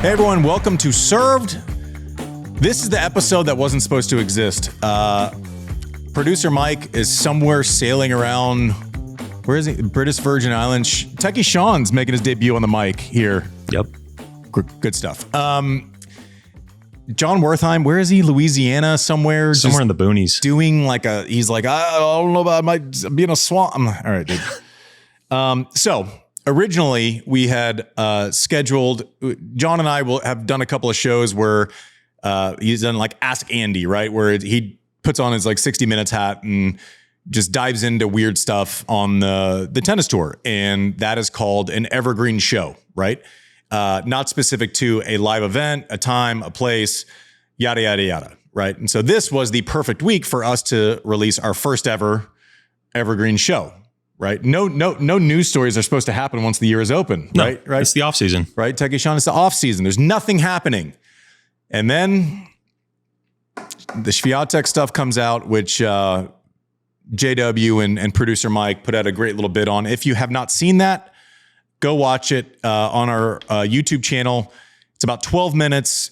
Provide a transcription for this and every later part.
Hey everyone, welcome to Served. This is the episode that wasn't supposed to exist. Producer Mike is somewhere sailing around, where is he? British Virgin Islands. Techie Sean's making his debut on the mic here. Yep. Good stuff. Jon Wertheim, where is he? Louisiana, somewhere in the boonies. Doing he's like, I don't know about, I might be in a swamp. I'm like, all right, dude. So originally we had scheduled, John and I have done a couple of shows where he's done like Ask Andy, right? Where he puts on his 60 Minutes hat and just dives into weird stuff on the tennis tour. And that is called an evergreen show, right? Not specific to a live event, a time, a place, yada, yada, yada, right? And so this was the perfect week for us to release our first ever evergreen show, right? No news stories are supposed to happen once the year is open, no, right? It's the off season. Right, Techie Sean, it's the off season. There's nothing happening. And then the Swiatek stuff comes out, which JW and producer Mike put out a great little bit on. If you have not seen that, go watch it on our YouTube channel. It's about 12 minutes,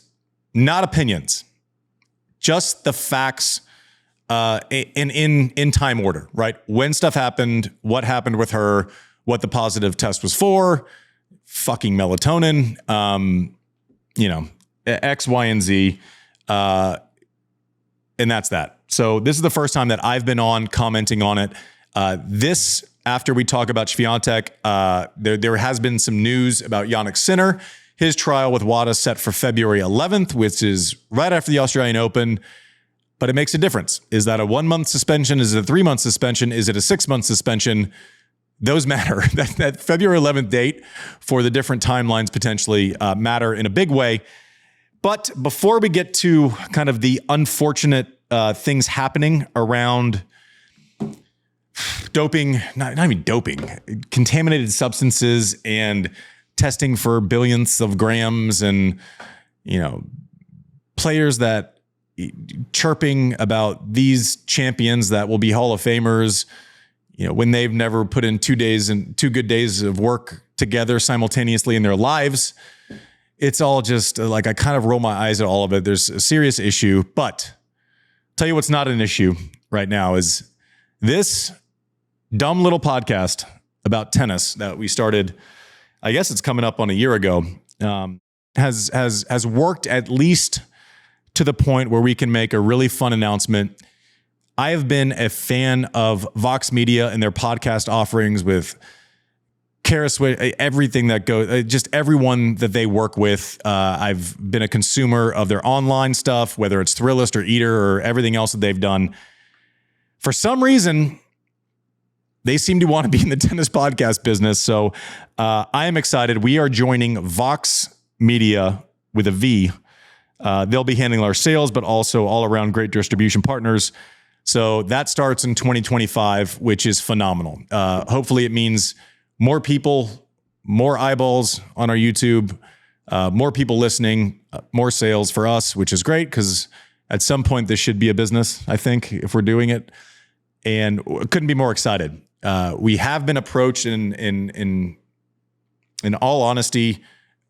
not opinions, just the facts in time order, right? When stuff happened, what happened with her, what the positive test was for, fucking melatonin, X, Y, and Z. And that's that. So this is the first time that I've been on commenting on it. After we talk about Swiatek, there has been some news about Jannik Sinner. His trial with WADA set for February 11th, which is right after the Australian Open. But it makes a difference. Is that a 1 month suspension? Is it a 3 month suspension? Is it a 6 month suspension? Those matter. That February 11th date for the different timelines potentially matter in a big way. But before we get to kind of the unfortunate things happening around doping, not even doping, contaminated substances and testing for billionths of grams and, players that chirping about these champions that will be Hall of Famers, when they've never put in 2 good days of work together simultaneously in their lives. It's all just I kind of roll my eyes at all of it. There's a serious issue, but tell you what's not an issue right now is this dumb little podcast about tennis that we started. I guess it's coming up on a year ago. Has worked at least to the point where we can make a really fun announcement. I have been a fan of Vox Media and their podcast offerings with everything that goes, just everyone that they work with. I've been a consumer of their online stuff, whether it's Thrillist or Eater or everything else that they've done. For some reason, they seem to want to be in the tennis podcast business. So I am excited. We are joining Vox Media with a V. They'll be handling our sales, but also all around great distribution partners. So that starts in 2025, which is phenomenal. Hopefully it means more people, more eyeballs on our YouTube, more people listening, more sales for us, which is great because at some point this should be a business, I think, if we're doing it. And couldn't be more excited. We have been approached in all honesty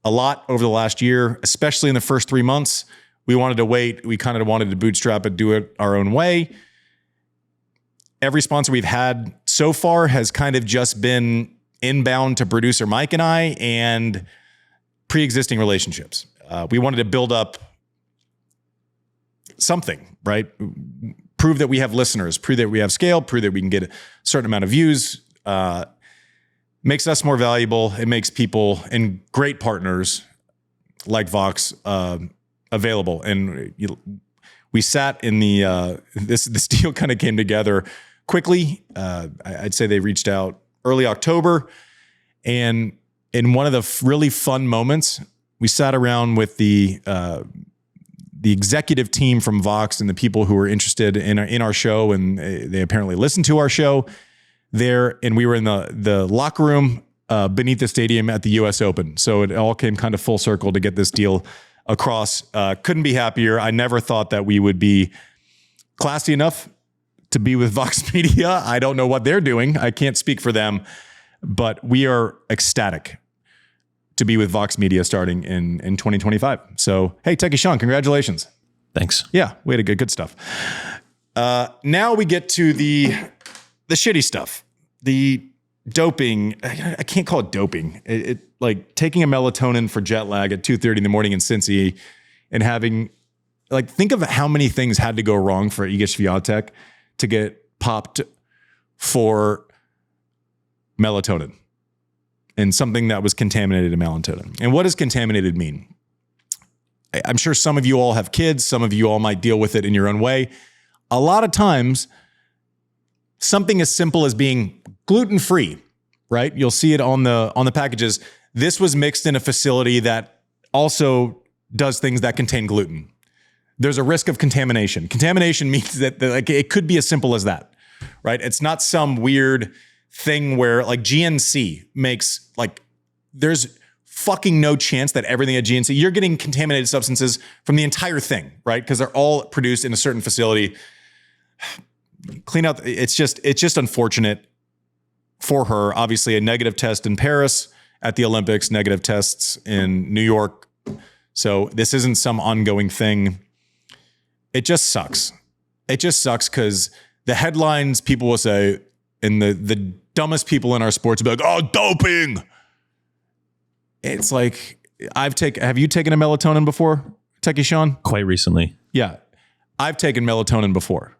a lot over the last year, especially in the first 3 months. We wanted to wait. We kind of wanted to bootstrap it, do it our own way. Every sponsor we've had so far has kind of just been inbound to producer Mike and I and pre-existing relationships. We wanted to build up something, right? Prove that we have listeners, prove that we have scale, prove that we can get a certain amount of views. Makes us more valuable. It makes people and great partners like Vox available. And we sat in the this deal kind of came together quickly. I'd say they reached out early October, and in one of the really fun moments, we sat around with the executive team from Vox and the people who were interested in our show, and they apparently listened to our show there. And we were in the locker room beneath the stadium at the U.S. Open. So it all came kind of full circle to get this deal across. Couldn't be happier. I never thought that we would be classy enough to be with Vox Media. I don't know what they're doing. I can't speak for them, but we are ecstatic to be with Vox Media starting in 2025. So, hey, Techie Sean, congratulations. Thanks. Yeah, we had good stuff. Now we get to the shitty stuff. The doping. I can't call it doping. It like taking a melatonin for jet lag at 2:30 in the morning in Cincy and having, like, think of how many things had to go wrong for Iga Swiatek to get popped for melatonin and something that was contaminated in melatonin. And what does contaminated mean? I'm sure some of you all have kids. Some of you all might deal with it in your own way. A lot of times, something as simple as being gluten-free, right? You'll see it on the packages. This was mixed in a facility that also does things that contain gluten. There's a risk of contamination. Contamination means that like it could be as simple as that, right? It's not some weird thing where like GNC makes like there's fucking no chance that everything at GNC, you're getting contaminated substances from the entire thing, right? Because they're all produced in a certain facility. Clean out. It's just unfortunate for her. Obviously, a negative test in Paris at the Olympics, negative tests in New York. So this isn't some ongoing thing. It just sucks. It just sucks because the headlines people will say, and the dumbest people in our sports will be like, oh, doping. It's like, have you taken a melatonin before, Techie Sean? Quite recently. Yeah. I've taken melatonin before.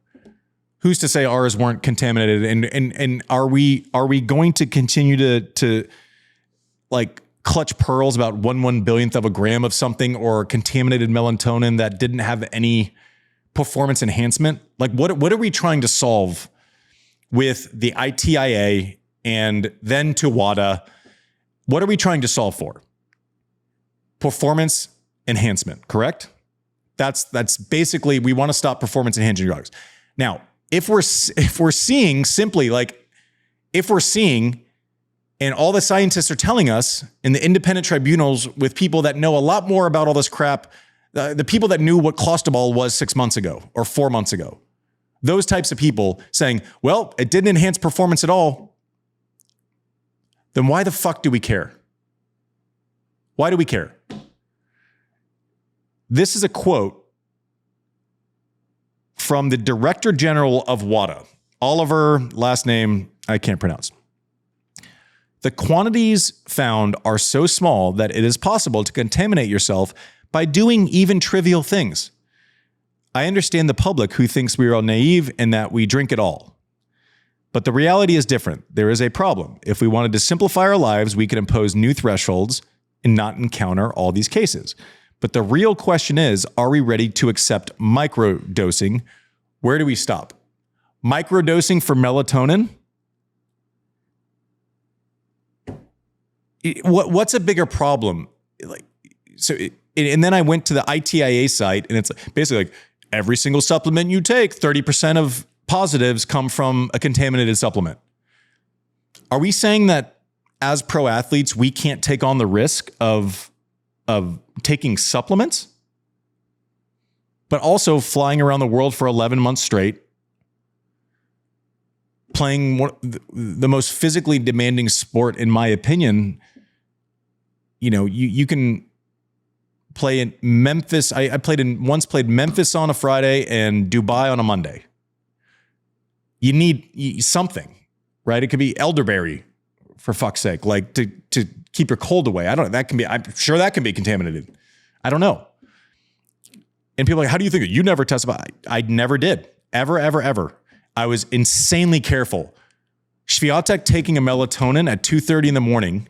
Who's to say ours weren't contaminated? And are we going to continue to like clutch pearls about 1/1 billionth of a gram of something or contaminated melatonin that didn't have any performance enhancement? Like what are we trying to solve with the ITIA and then to WADA? What are we trying to solve for? Performance enhancement, correct? That's basically, we want to stop performance enhancing drugs. Now, if we're seeing simply like, if we're seeing, and all the scientists are telling us in the independent tribunals with people that know a lot more about all this crap, the people that knew what clostebol was 6 months ago or 4 months ago, those types of people saying, well, it didn't enhance performance at all, then why the fuck do we care? Why do we care? This is a quote from the Director General of WADA, Oliver, last name I can't pronounce. The quantities found are so small that it is possible to contaminate yourself by doing even trivial things. I understand the public who thinks we are all naive and that we drink it all. But the reality is different. There is a problem. If we wanted to simplify our lives, we could impose new thresholds and not encounter all these cases. But the real question is, are we ready to accept microdosing? Where do we stop? Microdosing for melatonin? What's a bigger problem? And then I went to the ITIA site, and it's basically like every single supplement you take, 30% of positives come from a contaminated supplement. Are we saying that as pro athletes, we can't take on the risk of taking supplements, but also flying around the world for 11 months straight, playing the most physically demanding sport, in my opinion? You know, you can play in Memphis. I once played Memphis on a Friday and Dubai on a Monday. You need something, right? It could be elderberry, for fuck's sake, like to keep your cold away. I don't know. I'm sure that can be contaminated. I don't know. And people are like, how do you think? You never testified. I never did. Ever. I was insanely careful. Swiatek taking a melatonin at 2:30 in the morning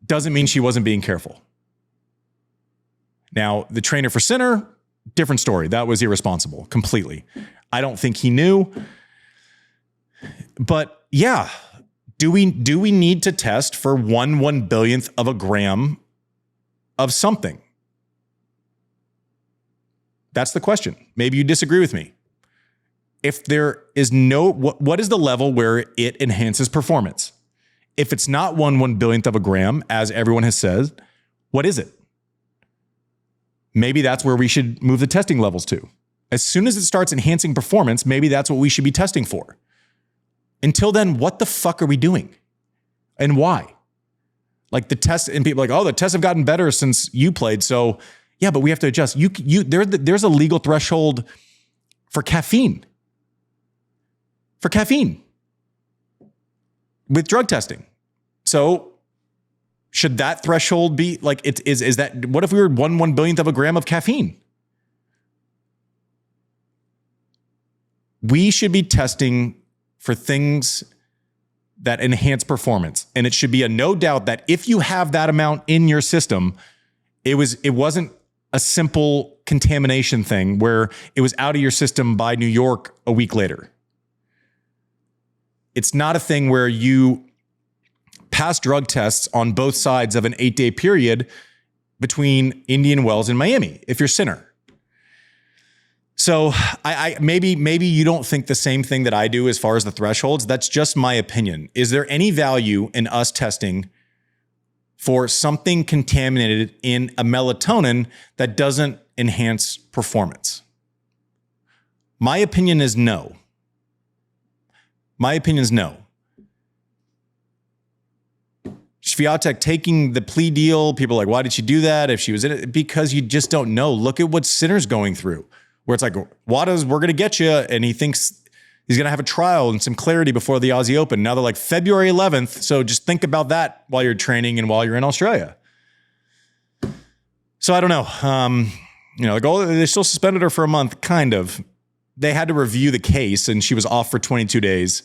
doesn't mean she wasn't being careful. Now, the trainer for Sinner, different story. That was irresponsible, completely. I don't think he knew. But yeah, do we need to test for 1/1 billionth of a gram of something? That's the question. Maybe you disagree with me. If there is what is the level where it enhances performance? If it's not 1/1 billionth of a gram, as everyone has said, what is it? Maybe that's where we should move the testing levels to. As soon as it starts enhancing performance, maybe that's what we should be testing for. Until then, what the fuck are we doing? And why? Like the test, and people are like, oh, the tests have gotten better since you played. So yeah, but we have to adjust. There's a legal threshold for caffeine. For caffeine with drug testing. So should that threshold be like, is that, what if we were 1/1 billionth of a gram of caffeine? We should be testing for things that enhance performance. And it should be a no doubt that if you have that amount in your system, it wasn't a simple contamination thing where it was out of your system by New York a week later. It's not a thing where you pass drug tests on both sides of an 8-day period between Indian Wells and Miami if you're Sinner. So I maybe you don't think the same thing that I do as far as the thresholds. That's just my opinion. Is there any value in us testing for something contaminated in a melatonin that doesn't enhance performance? My opinion is no. My opinion is no. Swiatek taking the plea deal, people are like, why did she do that if she was in it? Because you just don't know. Look at what Sinner's going through, where it's like, we're going to get you, and he thinks he's going to have a trial and some clarity before the Aussie Open. Now they're like February 11th, so just think about that while you're training and while you're in Australia. So I don't know. Like, oh, they still suspended her for a month, kind of. They had to review the case, and she was off for 22 days,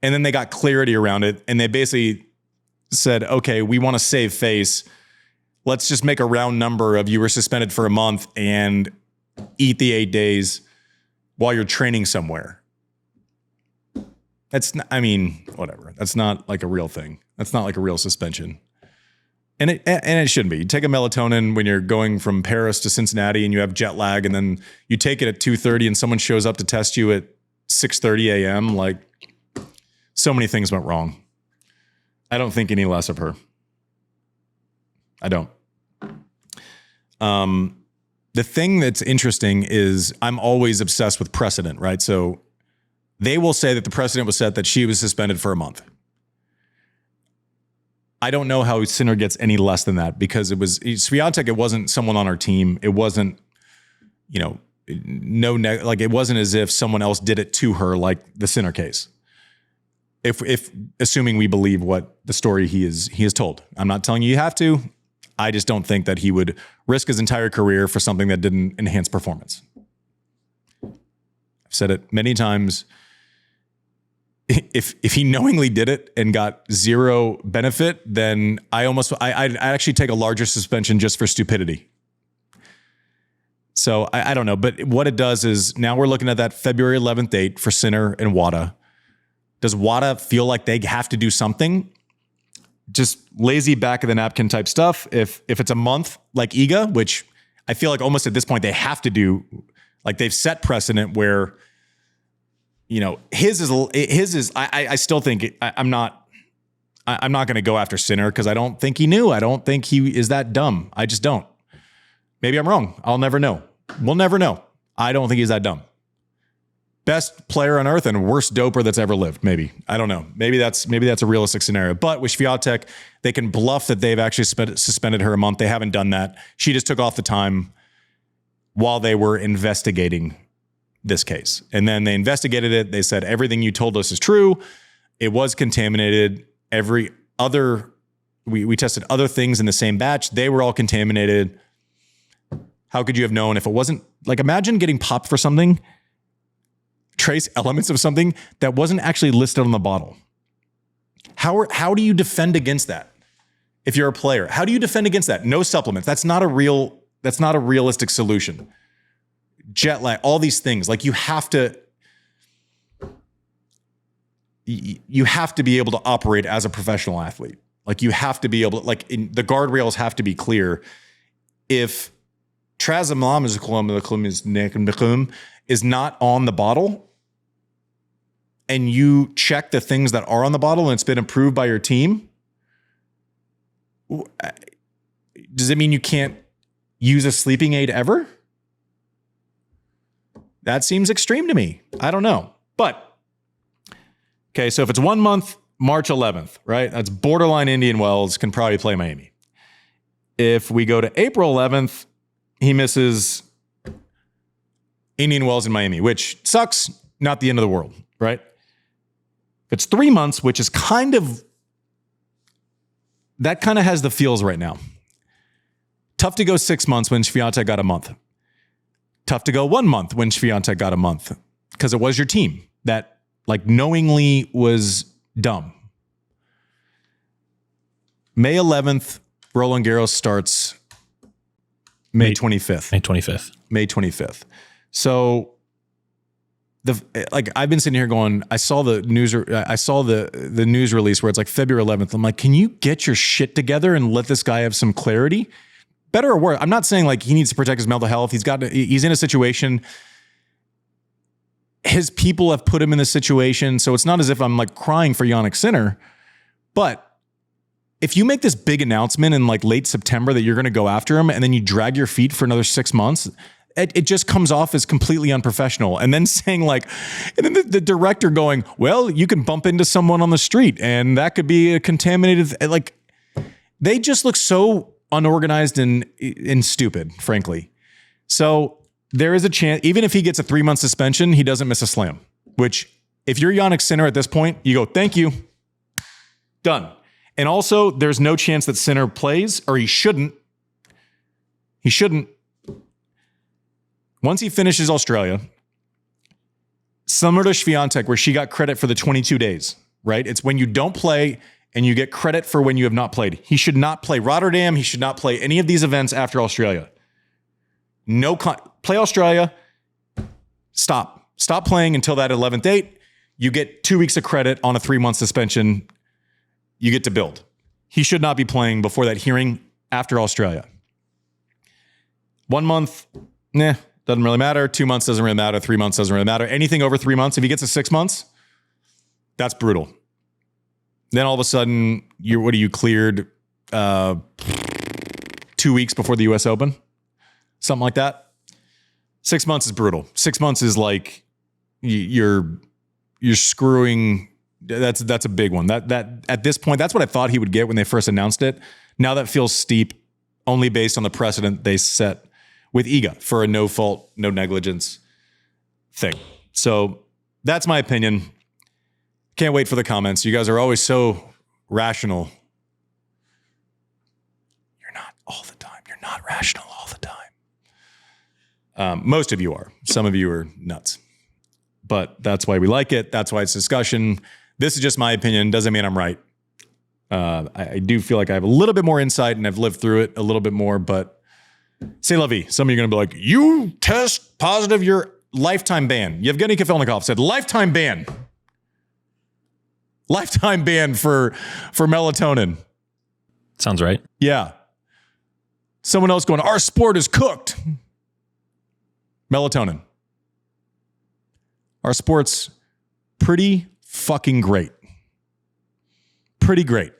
and then they got clarity around it, and they basically said, okay, we want to save face. Let's just make a round number of you were suspended for a month and eat the 8 days while you're training somewhere. That's not, whatever. That's not like a real thing. That's not like a real suspension. And it shouldn't be. You take a melatonin when you're going from Paris to Cincinnati and you have jet lag, and then you take it at 2:30 and someone shows up to test you at 6:30 a.m. Like, so many things went wrong. I don't think any less of her. I don't. The thing that's interesting is I'm always obsessed with precedent, right? So they will say that the precedent was set that she was suspended for a month. I don't know how Sinner gets any less than that, because it was Swiatek. It wasn't someone on our team. It wasn't, it wasn't as if someone else did it to her, like the Sinner case. If assuming we believe what the story he is told. I'm not telling you have to. I just don't think that he would risk his entire career for something that didn't enhance performance. I've said it many times. If he knowingly did it and got zero benefit, then I'd actually take a larger suspension just for stupidity. So I don't know. But what it does is now we're looking at that February 11th date for Sinner and WADA. Does WADA feel like they have to do something? Just lazy back of the napkin type stuff. If it's a month like Iga, which I feel like almost at this point they have to do, like they've set precedent where, his is. I still think I'm not going to go after Sinner because I don't think he knew. I don't think he is that dumb. I just don't. Maybe I'm wrong. I'll never know. We'll never know. I don't think he's that dumb. Best player on earth and worst doper that's ever lived. Maybe. I don't know. Maybe that's a realistic scenario. But with Swiatek, they can bluff that they've actually suspended her a month. They haven't done that. She just took off the time while they were investigating this case. And then they investigated it. They said, everything you told us is true. It was contaminated. We tested other things in the same batch. They were all contaminated. How could you have known if it wasn't? Like, imagine getting popped for something, trace elements of something that wasn't actually listed on the bottle. How do you defend against that? If you're a player, how do you defend against that? No supplements. That's not a realistic solution. Jet lag, all these things. Like, you have to be able to operate as a professional athlete. Like, you have to be able to, the guardrails have to be clear. If trazimazole is not on the bottle, and you check the things that are on the bottle and it's been approved by your team, does it mean you can't use a sleeping aid ever? That seems extreme to me. I don't know. But, okay, so if it's 1 month, March 11th, right? That's borderline Indian Wells, can probably play Miami. If we go to April 11th, he misses Indian Wells in Miami, which sucks, not the end of the world, right? It's 3 months, which is that kind of has the feels right now. Tough to go 6 months when Swiatek got a month. Tough to go 1 month when Swiatek got a month, because it was your team that knowingly was dumb. May 11th, Roland Garros starts May 25th. May 25th. So I've been sitting here going, I saw the news release where it's February 11th. I'm like, can you get your shit together and let this guy have some clarity? Better or worse. I'm not saying he needs to protect his mental health. He's in a situation. His people have put him in this situation. So it's not as if I'm crying for Jannik Sinner, but if you make this big announcement in late September that you're going to go after him and then you drag your feet for another 6 months, it just comes off as completely unprofessional. And then saying and then the director going, well, you can bump into someone on the street and that could be a contaminated, they just look so unorganized and stupid, frankly. So there is a chance, even if he gets a 3-month suspension, he doesn't miss a slam, which if you're Jannik Sinner at this point, you go, thank you, done. And also, there's no chance that Sinner plays, or he shouldn't. He shouldn't. Once he finishes Australia, similar to Swiatek, where she got credit for the 22 days, right? It's when you don't play and you get credit for when you have not played. He should not play Rotterdam. He should not play any of these events after Australia. Play Australia. Stop playing until that 11th date. You get 2 weeks of credit on a 3-month suspension. You get to build. He should not be playing before that hearing after Australia. 1 month, doesn't really matter. 2 months doesn't really matter. 3 months doesn't really matter. Anything over 3 months, if he gets to 6 months, that's brutal. Then all of a sudden, you cleared 2 weeks before the US Open? Something like that. 6 months is brutal. 6 months is you're screwing. That's a big one. That at this point, that's what I thought he would get when they first announced it. Now that feels steep, only based on the precedent they set with Iga for a no fault, no negligence thing. So that's my opinion. Can't wait for the comments. You guys are always so rational. You're not all the time. You're not rational all the time. Most of you are. Some of you are nuts. But that's why we like it. That's why it's discussion. This is just my opinion. Doesn't mean I'm right. I do feel like I have a little bit more insight and I've lived through it a little bit more, but c'est la vie. Some of you are going to be like, you test positive, you're lifetime ban. Yevgeny Kafelnikov said lifetime ban. Lifetime ban for melatonin. Sounds right. Yeah. Someone else going, our sport is cooked. Melatonin. Our sport's pretty fucking great. Pretty great.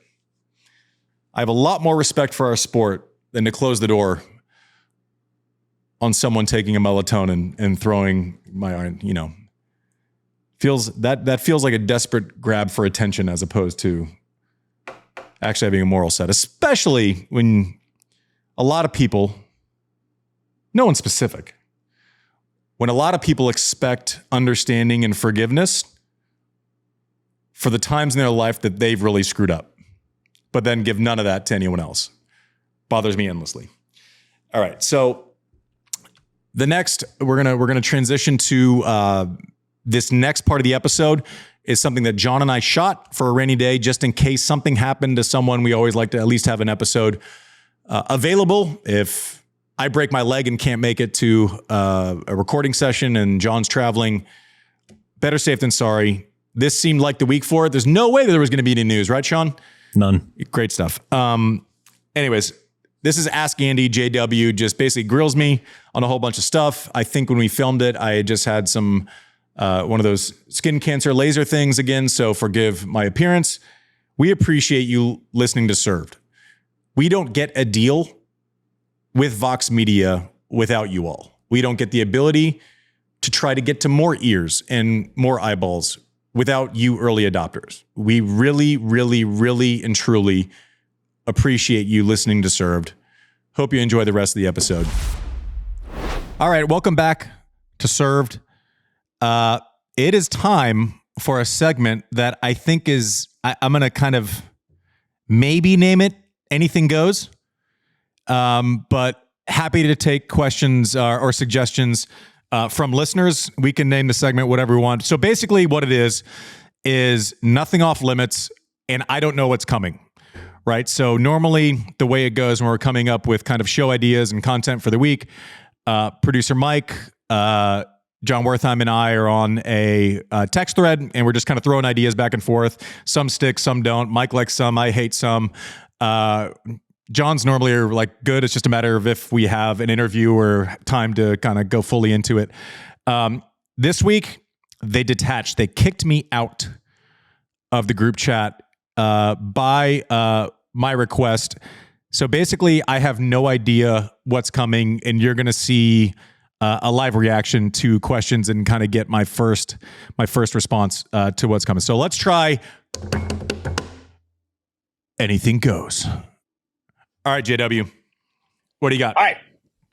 I have a lot more respect for our sport than to close the door on someone taking a melatonin and throwing my iron, feels like a desperate grab for attention as opposed to actually having a moral set, especially when a lot of people, no one specific, when a lot of people expect understanding and forgiveness for the times in their life that they've really screwed up, but then give none of that to anyone else. Bothers me endlessly. All right, so the next, we're gonna transition to this next part of the episode is something that John and I shot for a rainy day, just in case something happened to someone. We always like to at least have an episode available if I break my leg and can't make it to a recording session and John's traveling. Better safe than sorry. This seemed like the week for it. There's no way that there was going to be any news, right, Sean? None. Great stuff. Anyways, this is Ask Andy. JW just basically grills me on a whole bunch of stuff. I think when we filmed it, I had just had some one of those skin cancer laser things again, so forgive my appearance. We appreciate you listening to Served. We don't get a deal with Vox Media without you all. We don't get the ability to try to get to more ears and more eyeballs without you early adopters. We really, really, really, and truly appreciate you listening to Served. Hope you enjoy the rest of the episode. All right, welcome back to Served. It is time for a segment that I think is, I'm going to kind of maybe name it Anything Goes, but happy to take questions or suggestions from listeners. We can name the segment whatever we want. So basically what it is nothing off limits, and I don't know what's coming, right? So normally the way it goes when we're coming up with kind of show ideas and content for the week, producer Mike, Jon Wertheim and I are on a text thread, and we're just kind of throwing ideas back and forth. Some stick, some don't. Mike likes some, I hate some. John's normally are like good. It's just a matter of if we have an interview or time to kind of go fully into it. This week, they detached. They kicked me out of the group chat by my request. So basically, I have no idea what's coming, and you're going to see a live reaction to questions and kind of get my first response to what's coming. So let's try Anything Goes. All right, JW, what do you got? All right.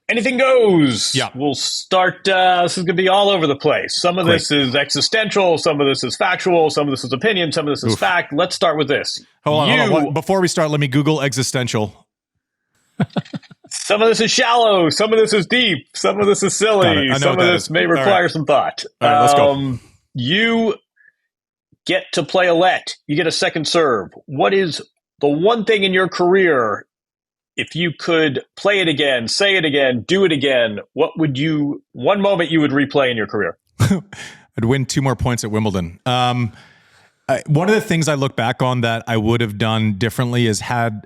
Anything goes. Yeah. We'll start. This is going to be all over the place. Some of this is existential. Some of this is factual. Some of this is opinion. Some of this is fact. Let's start with this. Hold on. Before we start, let me Google existential. Some of this is shallow. Some of this is deep. Some of this is silly. Some of this may require some thought. All right, let's go. You get to play a let. You get a second serve. What is the one thing in your career, if you could play it again, say it again, do it again, what would you, one moment you would replay in your career? I'd win 2 more points at Wimbledon. One of the things I look back on that I would have done differently is had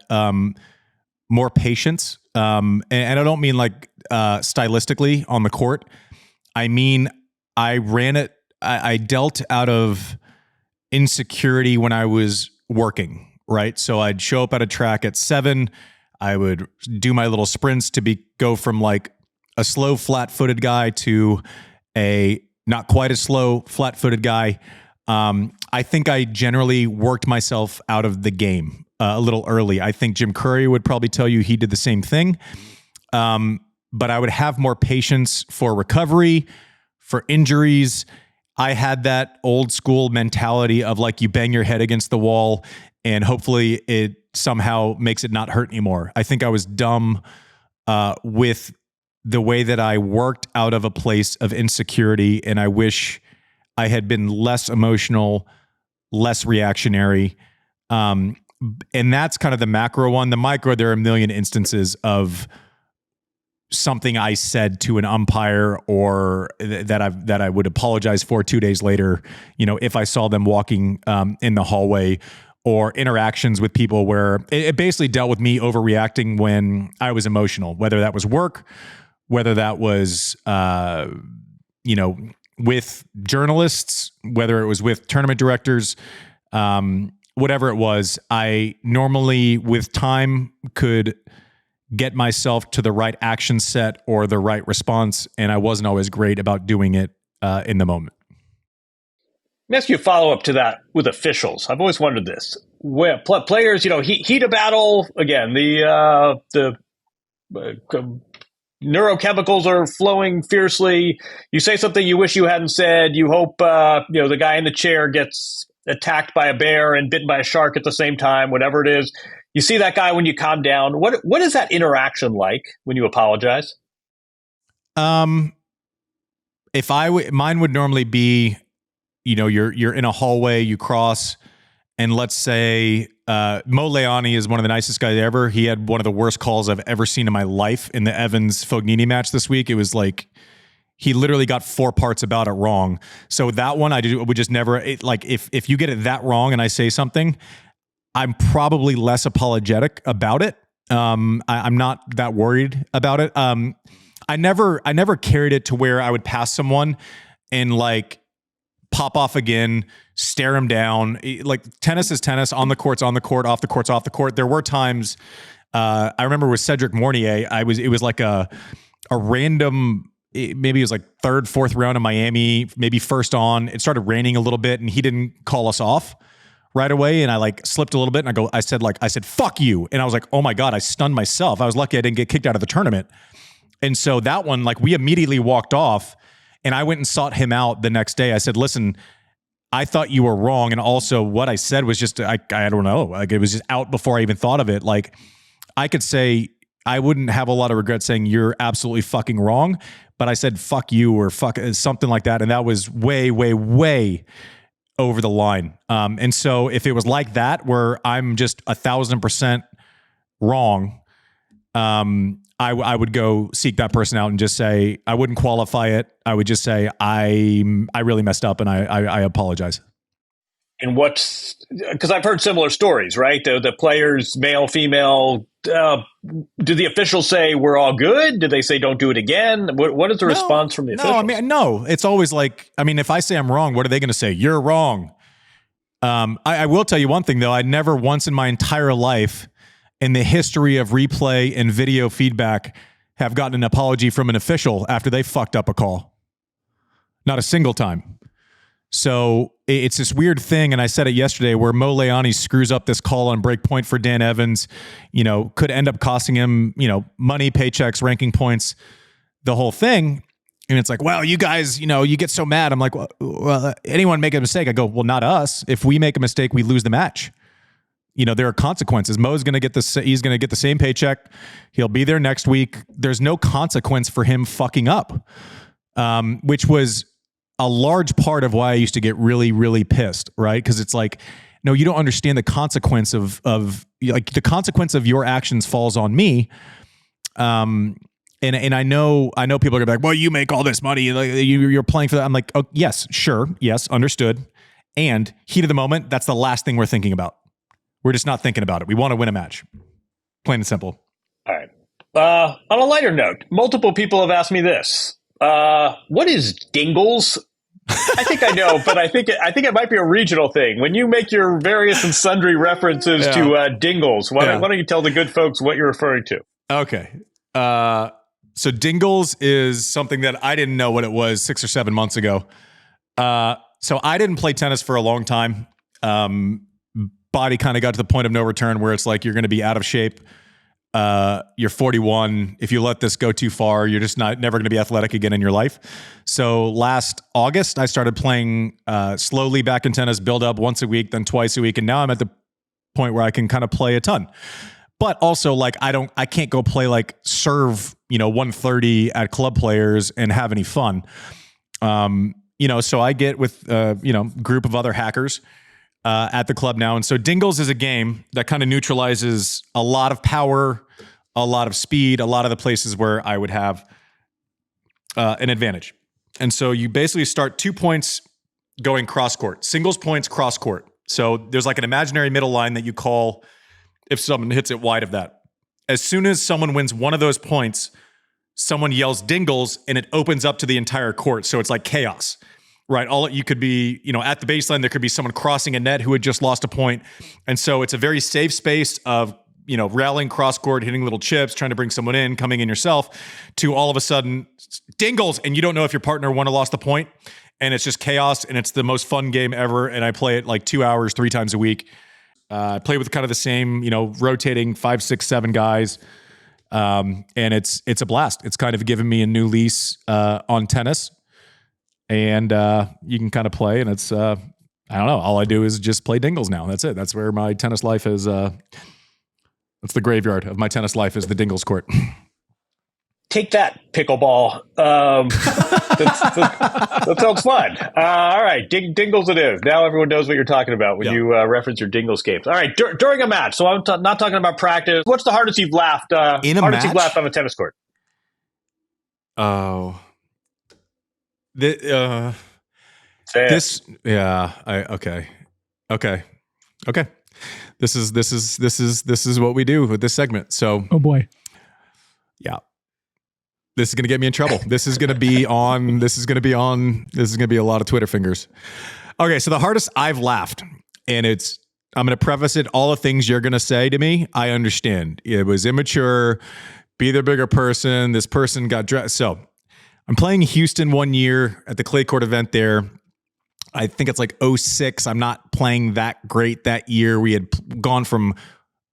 more patience. And I don't mean like stylistically on the court. I mean, I dealt out of insecurity when I was working, right? So I'd show up at a track at 7. I would do my little sprints to go from like a slow, flat-footed guy to a not quite as slow, flat-footed guy. I think I generally worked myself out of the game a little early. I think Jim Curry would probably tell you he did the same thing. But I would have more patience for recovery, for injuries. I had that old school mentality of like you bang your head against the wall and hopefully it somehow makes it not hurt anymore. I think I was dumb with the way that I worked out of a place of insecurity, and I wish I had been less emotional, less reactionary. And that's kind of the macro one. The micro, there are a million instances of something I said to an umpire or that I would apologize for 2 days later, if I saw them walking in the hallway, or interactions with people where it basically dealt with me overreacting when I was emotional, whether that was work, whether that was, with journalists, whether it was with tournament directors, whatever it was. I normally, with time, could get myself to the right action set or the right response, and I wasn't always great about doing it in the moment. Let me ask you a follow-up to that with officials. I've always wondered this. Where players, heat a battle, again, the neurochemicals are flowing fiercely. You say something you wish you hadn't said. You hope, the guy in the chair gets attacked by a bear and bitten by a shark at the same time, whatever it is. You see that guy when you calm down. What is that interaction like when you apologize? Mine would normally be, you're in a hallway, you cross, and let's say Mo Leoni is one of the nicest guys ever. He had one of the worst calls I've ever seen in my life in the Evans-Fognini match this week. It was like he literally got 4 parts about it wrong. So that one I would just never, if you get it that wrong and I say something, I'm probably less apologetic about it. I'm not that worried about it. I never carried it to where I would pass someone and pop off again, stare him down. Like tennis is tennis. On the court's on the court, off the court's off the court. There were times, I remember with Cedric Mornier, it was like a random maybe it was like third, fourth round in Miami, maybe first on. It started raining a little bit, and he didn't call us off right away. And I like slipped a little bit, and I said, fuck you. And I was like, oh my God, I stunned myself. I was lucky I didn't get kicked out of the tournament. And so that one, like, we immediately walked off, and I went and sought him out the next day. I said, listen, I thought you were wrong. And also what I said was just, I don't know, like, it was just out before I even thought of it. Like, I could say, I wouldn't have a lot of regret saying you're absolutely fucking wrong, but I said, fuck you, or fuck something like that. And that was way, way, way over the line. And so if it was like that, where I'm just 1,000% wrong, I would go seek that person out and just say, I wouldn't qualify it. I would just say, I really messed up, and I apologize. And because I've heard similar stories, right? The players, male, female, do the officials say we're all good? Do they say don't do it again? What is the response from the officials? No. It's always like, if I say I'm wrong, what are they going to say? You're wrong. I will tell you one thing, though. I never once in my entire life in the history of replay and video feedback have gotten an apology from an official after they fucked up a call. Not a single time. So it's this weird thing, and I said it yesterday, where Mo Leoni screws up this call on break point for Dan Evans, could end up costing him, money, paychecks, ranking points, the whole thing. And it's like, well, you guys, you get so mad. I'm like, well, anyone make a mistake? I go, well, not us. If we make a mistake, we lose the match. There are consequences. Mo's going to get he's going to get the same paycheck. He'll be there next week. There's no consequence for him fucking up, which was a large part of why I used to get really, really pissed, right? Because it's like, no, you don't understand the consequence of the consequence of your actions falls on me. And I know people are gonna be like, well, you make all this money, like you're playing for that. I'm like, oh yes, sure, yes, understood. And heat of the moment, that's the last thing we're thinking about. We're just not thinking about it. We want to win a match, plain and simple. All right. On a lighter note, multiple people have asked me this. What is dingles? I think I know, but I think it might be a regional thing. When you make your various and sundry references to dingles, why don't you tell the good folks what you're referring to? Okay. So dingles is something that I didn't know what it was 6 or 7 months ago. So I didn't play tennis for a long time. Body kind of got to the point of no return where it's like you're going to be out of shape. You're 41. If you let this go too far, you're just never going to be athletic again in your life. So last August, I started playing slowly back in tennis, build up once a week, then twice a week. And now I'm at the point where I can kind of play a ton. But also, like, I can't go play like serve, 130 at club players and have any fun. So I get with, group of other hackers at the club now. And so dingles is a game that kind of neutralizes a lot of power, a lot of speed, a lot of the places where I would have an advantage. And so you basically start 2 points going cross court, singles points cross court. So there's like an imaginary middle line that you call if someone hits it wide of that. As soon as someone wins one of those points, someone yells dingles and it opens up to the entire court. So it's like chaos. Right. You could be, at the baseline, there could be someone crossing a net who had just lost a point. And so it's a very safe space of, rallying cross court, hitting little chips, trying to bring someone in, coming in yourself, to all of a sudden dingles. And you don't know if your partner won or lost the point. And it's just chaos. And it's the most fun game ever. And I play it like 2 hours, 3 times a week. I play with kind of the same, rotating 5, 6, 7 guys. And it's a blast. It's kind of given me a new lease on tennis. And you can kind of play, and it's, I don't know, all I do is just play dingles now. That's it. That's where my tennis life is. That's the graveyard of my tennis life, is the dingles court. Take that, pickleball. That sounds fun. All right, dingles it is. Now everyone knows what you're talking about when you reference your dingles games. All right, during a match, so I'm not talking about practice. What's the hardest you've laughed in a match? You've laughed on a tennis court? Oh. Okay. This is what we do with this segment. So, oh boy. Yeah. This is going to get me in trouble. This is going to be a lot of Twitter fingers. Okay. So the hardest I've laughed, and I'm going to preface it, all the things you're going to say to me, I understand. It was immature, be the bigger person. This person got dressed. So I'm playing Houston one year at the clay court event there. I think it's like 06. I'm not playing that great that year. We had gone from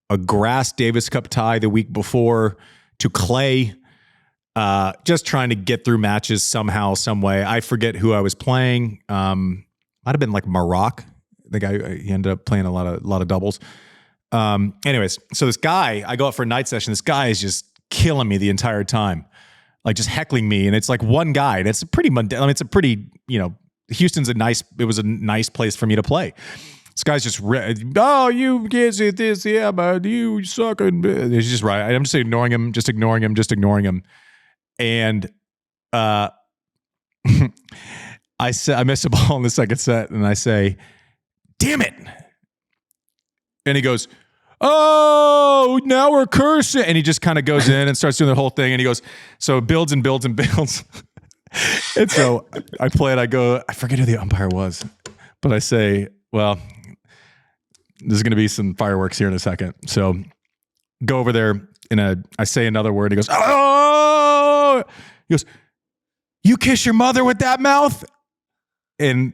a grass Davis Cup tie the week before to clay, just trying to get through matches somehow, some way. I forget who I was playing. Might have been like Maroc. The guy, he ended up playing a lot of doubles. Anyways, so this guy, I go out for a night session. This guy is just killing me the entire time, like just heckling me. And it's like one guy, and it's a pretty mundane. I mean, it's a pretty, Houston's it was a nice place for me to play. This guy's just, you can't say this, yeah, but you suck. And he's just right. I'm just ignoring him. And I miss a ball in the second set, and I say, damn it. And he goes, oh, now we're cursing. And he just kind of goes in and starts doing the whole thing. And he goes, so it builds and builds and builds. And so I play it. I go, I forget who the umpire was, but I say, well, there's going to be some fireworks here in a second. So go over there I say another word. He goes, oh, he goes, you kiss your mother with that mouth? And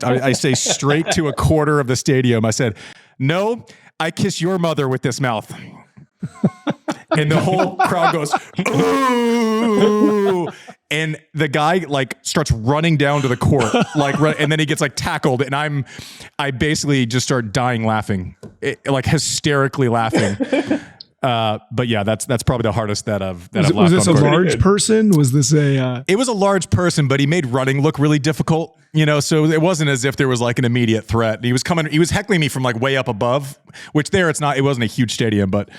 I say straight to a quarter of the stadium, I said, no, I kiss your mother with this mouth. And the whole crowd goes, ooh. And the guy like starts running down to the court, and then he gets like tackled. And I basically just start dying laughing, like hysterically laughing. But yeah, that's probably the hardest that I've laughed on. Was this a large person? Was this It was a large person, but he made running look really difficult, so it wasn't as if there was like an immediate threat. He was heckling me from like way up above, which it wasn't a huge stadium, but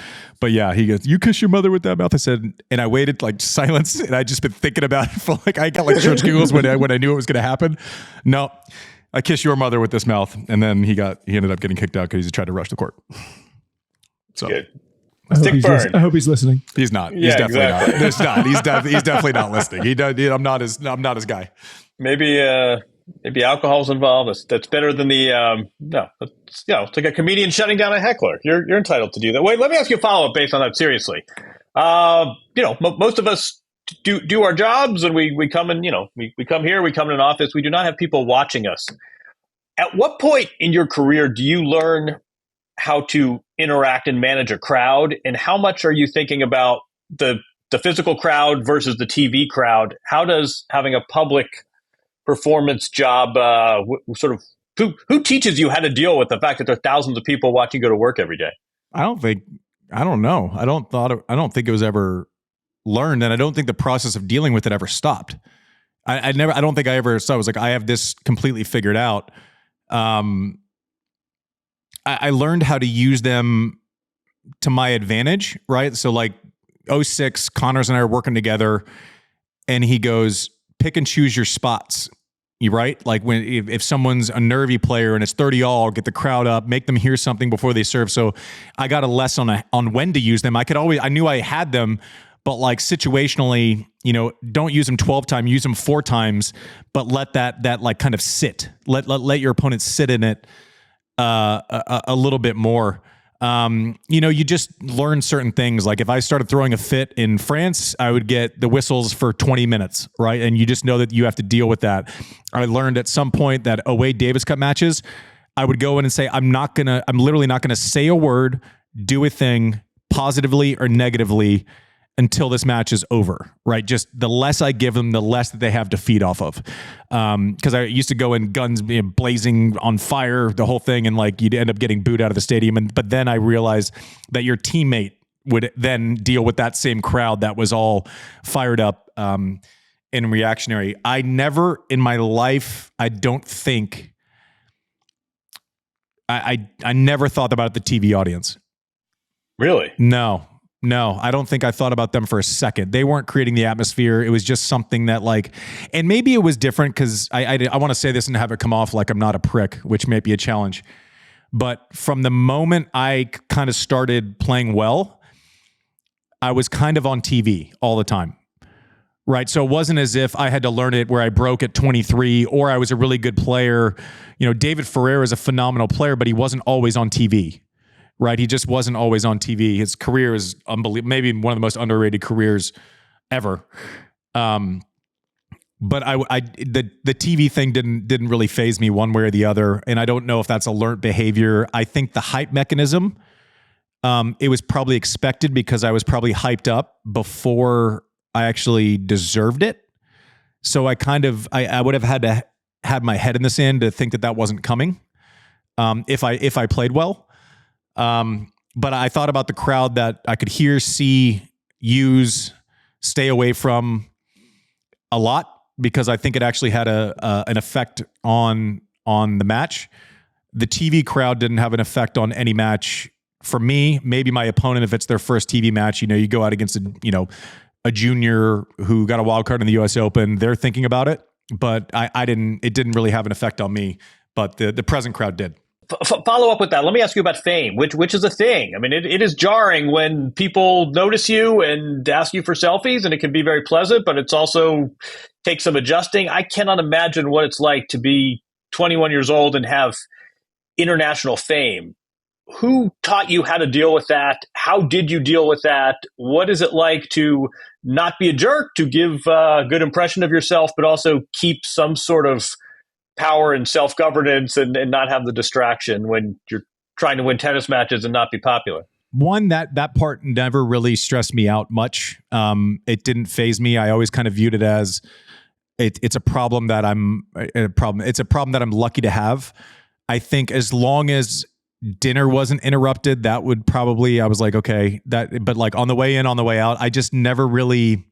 yeah, he goes, you kiss your mother with that mouth? I said, and I waited like silence, and I just been thinking about it for like, I got like church giggles when I knew it was going to happen. No, I kiss your mother with this mouth. And then he ended up getting kicked out because he tried to rush the court. So. Good. I hope he's listening. He's not. He's definitely not. He's definitely not listening. I'm not his guy. Maybe alcohol's involved. That's better than the it's like a comedian shutting down a heckler. You're entitled to do that. Wait, let me ask you a follow up based on that. Seriously, most of us do our jobs, and we come in. We come here. We come in an office. We do not have people watching us. At what point in your career do you learn how to interact and manage a crowd, and how much are you thinking about the physical crowd versus the TV crowd? How does having a public performance job who teaches you how to deal with the fact that there are thousands of people watching you go to work every day? I don't know. I don't think it was ever learned, and I don't think the process of dealing with it ever stopped. I don't think I ever saw it was like I have this completely figured out. I learned how to use them to my advantage, right? So like 06, Connors and I are working together, and he goes, pick and choose your spots. You right? Like if someone's a nervy player and it's 30-all, get the crowd up, make them hear something before they serve. So I got a lesson on when to use them. I knew I had them, but like situationally, don't use them 12 times, use them 4 times, but let that like kind of sit. Let your opponent sit in it a little bit more. You just learn certain things. Like if I started throwing a fit in France, I would get the whistles for 20 minutes, right? And you just know that you have to deal with that. I learned at some point that away Davis Cup matches, I would go in and say, I'm literally not gonna say a word, do a thing positively or negatively until this match is over, right? Just the less I give them, the less that they have to feed off of. Because I used to go in guns blazing on fire, the whole thing, and like you'd end up getting booed out of the stadium. But then I realized that your teammate would then deal with that same crowd that was all fired up and reactionary. I never in my life, I don't think, I never thought about the TV audience. Really? No, I don't think I thought about them for a second. They weren't creating the atmosphere. It was just something that like, and maybe it was different because I want to say this and have it come off like I'm not a prick, which may be a challenge. But from the moment I kind of started playing well, I was kind of on TV all the time. Right. So it wasn't as if I had to learn it where I broke at 23 or I was a really good player. David Ferrer is a phenomenal player, but he wasn't always on TV. Right. He just wasn't always on TV. His career is unbelievable. Maybe one of the most underrated careers ever. but the TV thing didn't really faze me one way or the other. And I don't know if that's alert behavior. I think the hype mechanism, it was probably expected because I was probably hyped up before I actually deserved it. So I would have had to have my head in the sand to think that wasn't coming. If I played well. But I thought about the crowd that I could hear, see, use, stay away from a lot, because I think it actually had an effect on the match. The TV crowd didn't have an effect on any match for me. Maybe my opponent, if it's their first TV match, you go out against a junior who got a wild card in the US Open, they're thinking about it. But it didn't really have an effect on me, but the present crowd did. Follow up with that. Let me ask you about fame, which is a thing. I mean, it is jarring when people notice you and ask you for selfies, and it can be very pleasant, but it's also takes some adjusting. I cannot imagine what it's like to be 21 years old and have international fame. Who taught you how to deal with that? How did you deal with that? What is it like to not be a jerk, to give a good impression of yourself, but also keep some sort of power and self-governance and not have the distraction when you're trying to win tennis matches and not be popular? One, that part never really stressed me out much. It didn't faze me. I always kind of viewed it as it's a problem that it's a problem that I'm lucky to have. I think as long as dinner wasn't interrupted, that would probably, I was like, okay, but like on the way in, on the way out, I just never really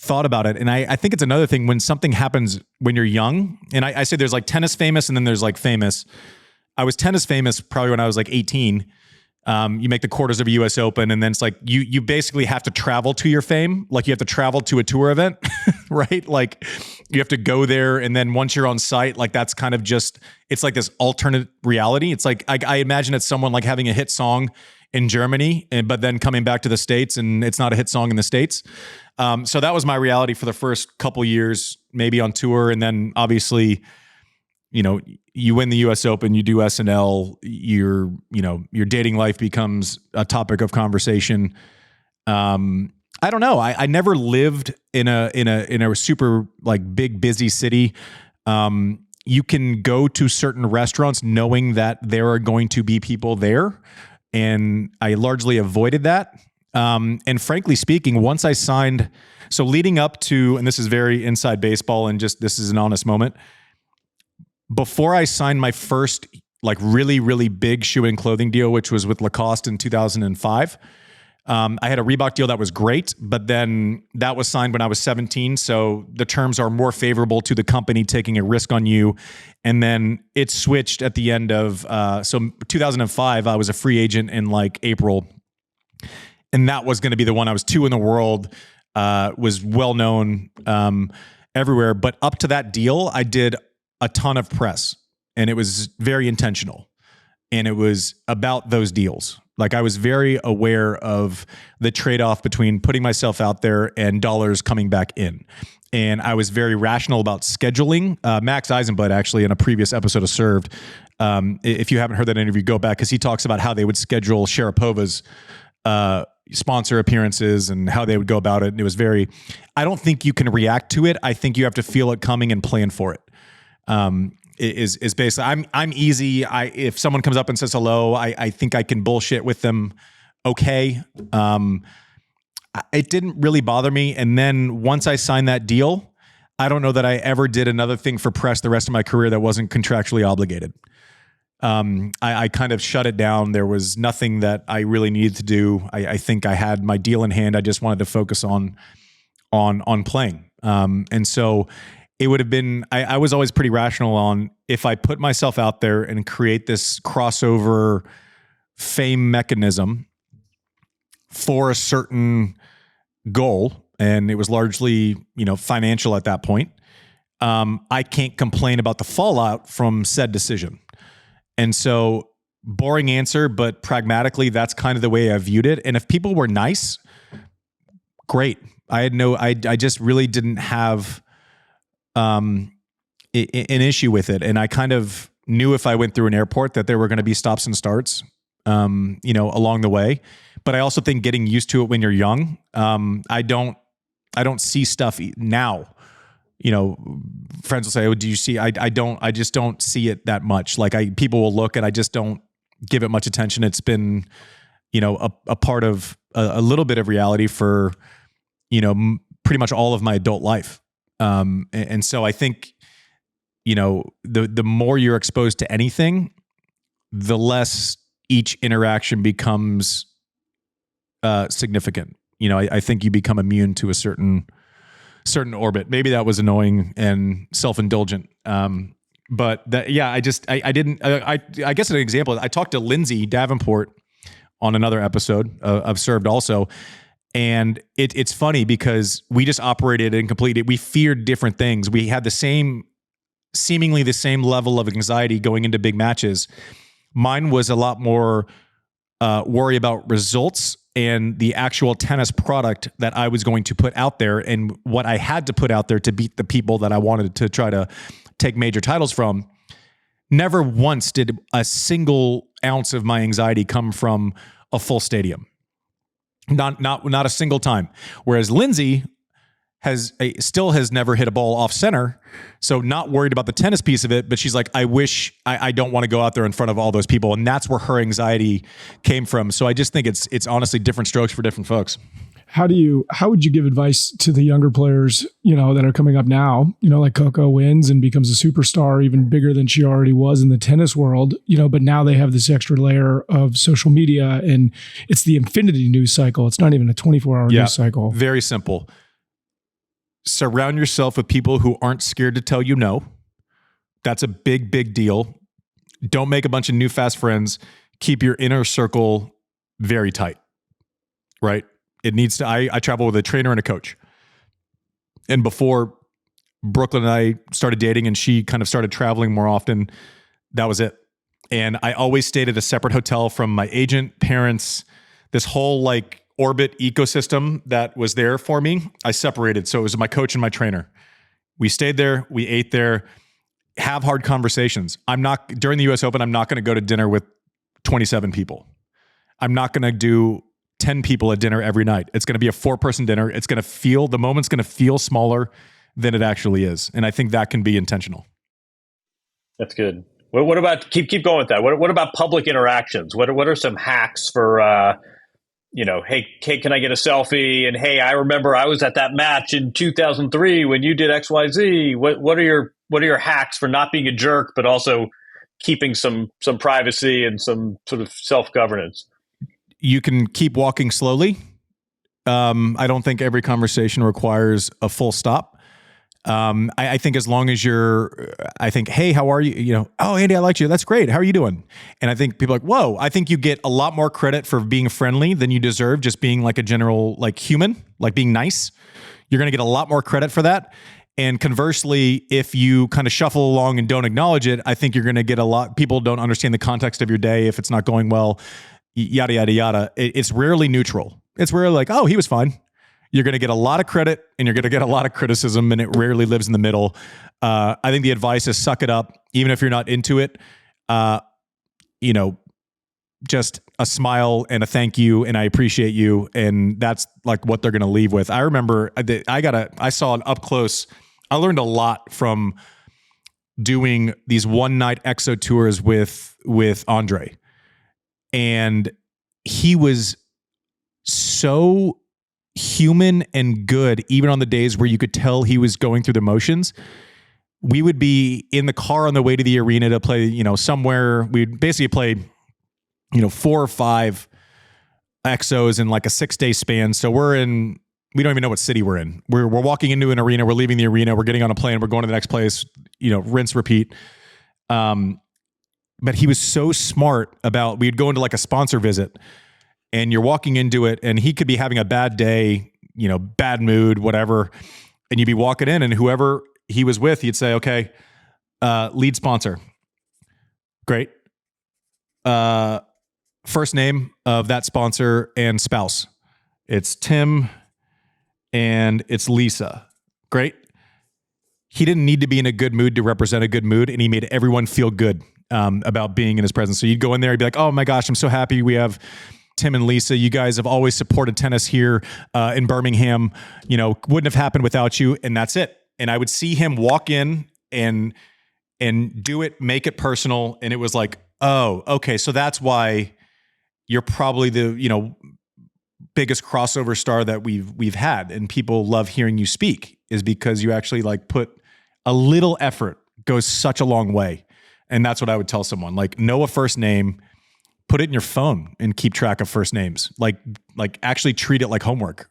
thought about it. And I think it's another thing when something happens when you're young, and I say there's like tennis famous and then there's like famous. I was tennis famous probably when I was like 18. You make the quarters of a US Open, and then it's like you basically have to travel to your fame. Like you have to travel to a tour event, right? Like you have to go there, and then once you're on site, like that's kind of just, it's like this alternate reality. It's like I imagine it's someone like having a hit song in Germany, but then coming back to the States and it's not a hit song in the States. So that was my reality for the first couple years, maybe on tour. And then obviously, you win the US Open, you do SNL, your dating life becomes a topic of conversation. I don't know. I never lived in a super like big, busy city. You can go to certain restaurants knowing that there are going to be people there. And I largely avoided that. And frankly speaking, once I signed, so leading up to, and this is very inside baseball and just, this is an honest moment. Before I signed my first like really, really big shoe and clothing deal, which was with Lacoste in 2005, I had a Reebok deal that was great, but then that was signed when I was 17. So the terms are more favorable to the company taking a risk on you. And then it switched at the end of, so 2005, I was a free agent in like April. And that was going to be the one. I was 2 in the world, was well known everywhere. But up to that deal, I did a ton of press, and it was very intentional. And it was about those deals. Like I was very aware of the trade-off between putting myself out there and dollars coming back in. And I was very rational about scheduling. Max Eisenblatt, actually, in a previous episode of Served, if you haven't heard that interview, go back, because he talks about how they would schedule Sharapova's sponsor appearances and how they would go about it. And it was I don't think you can react to it. I think you have to feel it coming and plan for it. Is basically, I'm easy. If someone comes up and says hello, I think I can bullshit with them. Okay. It didn't really bother me. And then once I signed that deal, I don't know that I ever did another thing for press the rest of my career that wasn't contractually obligated. I kind of shut it down. There was nothing that I really needed to do. I think I had my deal in hand. I just wanted to focus on playing. And so it would have been, I was always pretty rational on, if I put myself out there and create this crossover fame mechanism for a certain goal, and it was largely, financial at that point, I can't complain about the fallout from said decision. And so, boring answer, but pragmatically, that's kind of the way I viewed it. And if people were nice, great. I just really didn't have an issue with it. And I kind of knew if I went through an airport that there were going to be stops and starts, along the way. But I also think getting used to it when you're young, I don't see stuff now friends will say, "Oh, do you see?" I just don't see it that much. Like people will look and I just don't give it much attention. It's been, a part of a little bit of reality for, pretty much all of my adult life. And so I think, the more you're exposed to anything, the less each interaction becomes significant. I think you become immune to a certain orbit. Maybe that was annoying and self-indulgent. But that, yeah, I guess an example, I talked to Lindsay Davenport on another episode of Served also. And it's funny because we just operated and completed. We feared different things. We had seemingly the same level of anxiety going into big matches. Mine was a lot more worry about results and the actual tennis product that I was going to put out there and what I had to put out there to beat the people that I wanted to try to take major titles from. Never once did a single ounce of my anxiety come from a full stadium. Not a single time. Whereas Lindsay still has never hit a ball off center, so not worried about the tennis piece of it, but she's like, I wish I don't want to go out there in front of all those people, and that's where her anxiety came from. So I just think it's honestly different strokes for different folks. How would you give advice to the younger players, that are coming up now, like Coco wins and becomes a superstar even bigger than she already was in the tennis world, but now they have this extra layer of social media and it's the infinity news cycle. It's not even a 24-hour news cycle. Very simple. Surround yourself with people who aren't scared to tell you no. That's a big, big deal. Don't make a bunch of new fast friends. Keep your inner circle very tight, right? It needs to, I travel with a trainer and a coach. And before Brooklyn and I started dating and she kind of started traveling more often, that was it. And I always stayed at a separate hotel from my agent, parents, this whole orbit ecosystem that was there for me. I separated. So it was my coach and my trainer. We stayed there. We ate there. Have hard conversations. During the US Open, I'm not going to go to dinner with 27 people. I'm not going to do 10 people at dinner every night. It's going to be a 4-person dinner. The moment's going to feel smaller than it actually is. And I think that can be intentional. That's good. What about, keep going with that. What about public interactions? What are some hacks for, hey, can I get a selfie? And hey, I remember I was at that match in 2003 when you did XYZ. What are your hacks for not being a jerk, but also keeping some privacy and some sort of self-governance? You can keep walking slowly. I don't think every conversation requires a full stop. I think as long as hey, how are you? Oh, Andy, I liked you. That's great. How are you doing? And I think people are like, whoa, I think you get a lot more credit for being friendly than you deserve, just being like a general, human, being nice. You're going to get a lot more credit for that. And conversely, if you kind of shuffle along and don't acknowledge it, I think you're going to get people don't understand the context of your day. If it's not going well, yada, yada, yada. It's rarely neutral. It's rarely oh, he was fine. You're going to get a lot of credit and you're going to get a lot of criticism, and it rarely lives in the middle. I think the advice is suck it up, even if you're not into it. Just a smile and a thank you and I appreciate you, and that's what they're going to leave with. I remember I saw an up close. I learned a lot from doing these one-night exo tours with Andre, and he was so human and good, even on the days where you could tell he was going through the motions. We would be in the car on the way to the arena to play, somewhere. We'd basically play, 4 or 5 exos in a 6-day span. So we don't even know what city we're in. We're walking into an arena, we're leaving the arena, we're getting on a plane, we're going to the next place, rinse, repeat. But he was so smart about, we'd go into a sponsor visit, and you're walking into it and he could be having a bad day, bad mood, whatever. And you'd be walking in and whoever he was with, he'd say, okay, lead sponsor. Great. First name of that sponsor and spouse. It's Tim and it's Lisa. Great. He didn't need to be in a good mood to represent a good mood, and he made everyone feel good about being in his presence. So you'd go in there, you'd be like, oh my gosh, I'm so happy we have Tim and Lisa. You guys have always supported tennis here in Birmingham. Wouldn't have happened without you. And that's it. And I would see him walk in and do it, make it personal. And it was like, oh, okay. So that's why you're probably the, biggest crossover star that we've had. And people love hearing you speak, is because you actually like put a little effort goes such a long way. And that's what I would tell someone, like, know a first name, put it in your phone and keep track of first names. Like actually treat it like homework.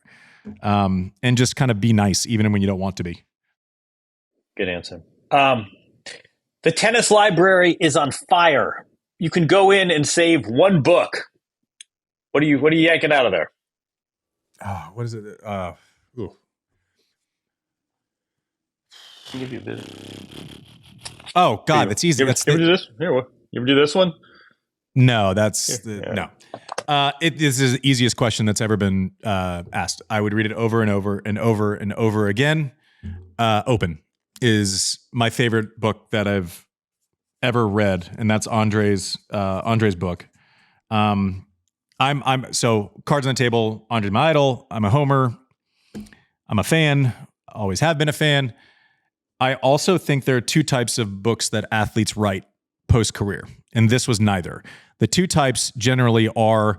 And just kind of be nice, even when you don't want to be. Good answer. The tennis library is on fire. You can go in and save one book. What are you yanking out of there? Oh, what is it? I'll give you this. Oh God, that's easy. You ever do this? Here, what? You ever do this one? No, no. It is the easiest question that's ever been asked. I would read it over and over and over and over again. Open is my favorite book that I've ever read, and that's Andre's book. I'm so cards on the table. Andre's my idol. I'm a homer. I'm a fan. Always have been a fan. I also think there are two types of books that athletes write post-career, and this was neither. The two types generally are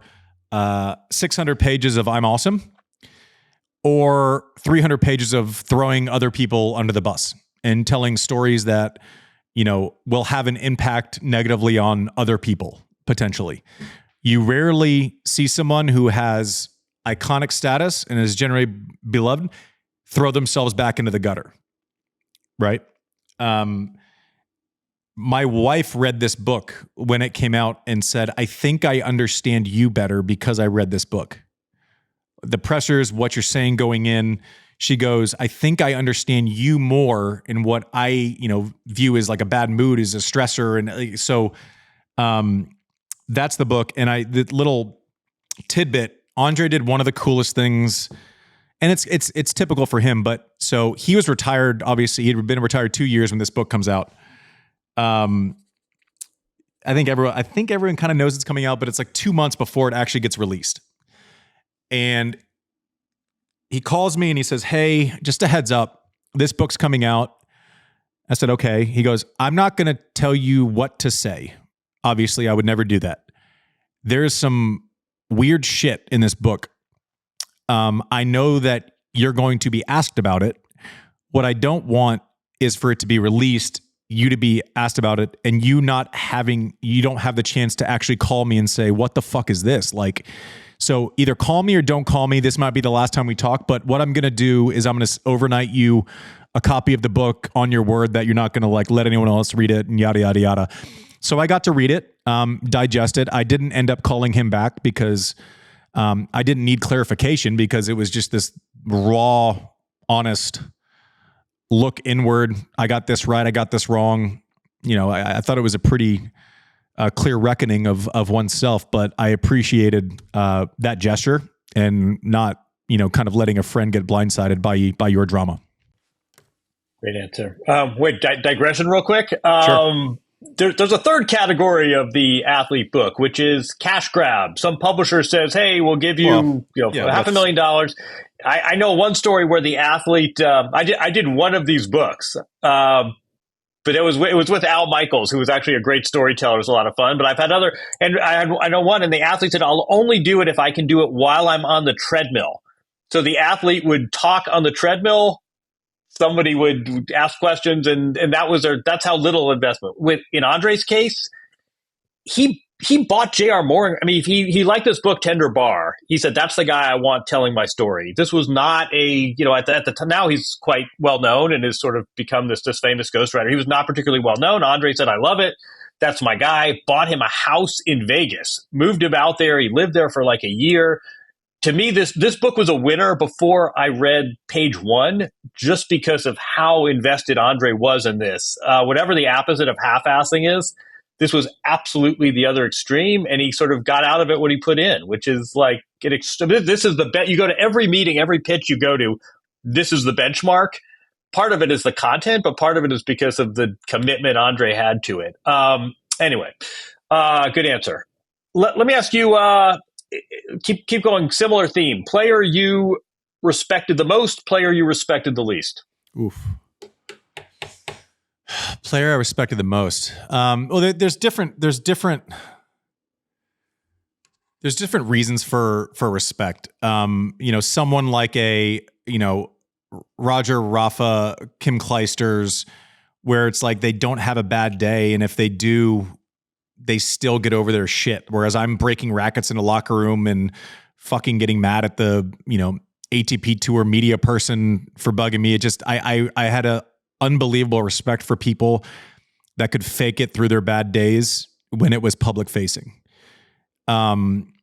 600 pages of I'm awesome, or 300 pages of throwing other people under the bus and telling stories that, will have an impact negatively on other people, potentially. You rarely see someone who has iconic status and is generally beloved throw themselves back into the gutter, right? My wife read this book when it came out and said, I think I understand you better because I read this book. The pressures, what you're saying going in, she goes, I think I understand you more in what I, view as like a bad mood, is a stressor. And so that's the book. And the little tidbit, Andre did one of the coolest things, and it's typical for him, but so he was retired. Obviously, he'd been retired 2 years when this book comes out. I think everyone kind of knows it's coming out, but it's like 2 months before it actually gets released. And he calls me and he says, hey, just a heads up, this book's coming out. I said, okay. He goes, I'm not going to tell you what to say. Obviously, I would never do that. There's some weird shit in this book. I know that you're going to be asked about it. What I don't want is for it to be released, you to be asked about it, and you don't have the chance to actually call me and say, what the fuck is this? Like, so either call me or don't call me. This might be the last time we talk, but what I'm going to do is I'm going to overnight you a copy of the book on your word that you're not going to like let anyone else read it and yada, yada, yada. So I got to read it, digest it. I didn't end up calling him back because I didn't need clarification, because it was just this raw, honest look inward. I got this right. I got this wrong. I thought it was a pretty clear reckoning of oneself, but I appreciated that gesture and not, kind of letting a friend get blindsided by your drama. Great answer. Wait, digression real quick. Sure. There's a third category of the athlete book, which is cash grab. Some publisher says, hey, we'll give you, $500,000. I know one story where the athlete, I did one of these books, but it was with Al Michaels, who was actually a great storyteller. It was a lot of fun. But I've had other, and I know one, and the athlete said, I'll only do it if I can do it while I'm on the treadmill. So the athlete would talk on the treadmill. Somebody would ask questions, and that's how little investment. In Andre's case, he bought J.R. Moore. I mean, he liked this book, Tender Bar. He said, that's the guy I want telling my story. This was not at the time, now he's quite well known and has sort of become this famous ghostwriter. He was not particularly well known. Andre said, I love it. That's my guy. Bought him a house in Vegas, moved him out there. He lived there for like a year. To me, this book was a winner before I read page one, just because of how invested Andre was in this. Whatever the opposite of half-assing is, this was absolutely the other extreme, and he sort of got out of it what he put in, which is like, this is the bet. You go to every meeting, every pitch you go to, this is the benchmark. Part of it is the content, but part of it is because of the commitment Andre had to it. Anyway, good answer. Let me ask you, keep going, similar theme. Player you respected the most, player you respected the least? Oof. Player I respected the most. Well, there's different reasons for respect. Someone like Roger, Rafa, Kim Clijsters, where it's like they don't have a bad day, and if they do, they still get over their shit. Whereas I'm breaking rackets in a locker room and fucking getting mad at the ATP Tour media person for bugging me. It just I had a unbelievable respect for people that could fake it through their bad days when it was public facing. From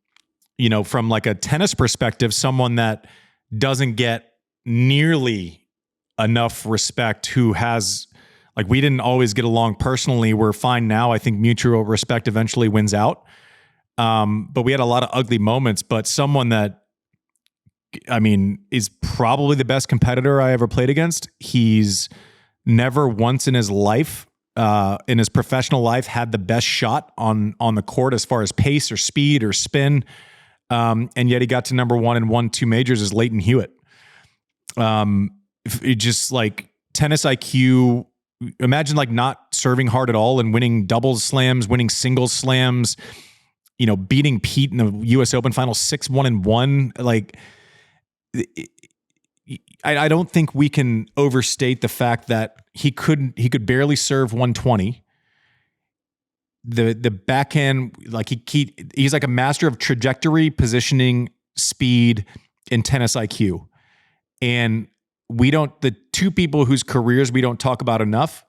like a tennis perspective, someone that doesn't get nearly enough respect, who has, like, we didn't always get along personally. We're fine now. I think mutual respect eventually wins out. But we had a lot of ugly moments, but someone that, is probably the best competitor I ever played against. He's never once in his life, in his professional life, had the best shot on the court as far as pace or speed or spin. And yet he got to number one and won 2 majors as Leighton Hewitt. It just like tennis IQ. Imagine like not serving hard at all and winning doubles slams, winning singles slams, beating Pete in the US Open final 6-1-1. Like, I don't think we can overstate the fact that he could barely serve 120. The backhand, like he's like a master of trajectory, positioning, speed, and tennis IQ. And the 2 people whose careers we don't talk about enough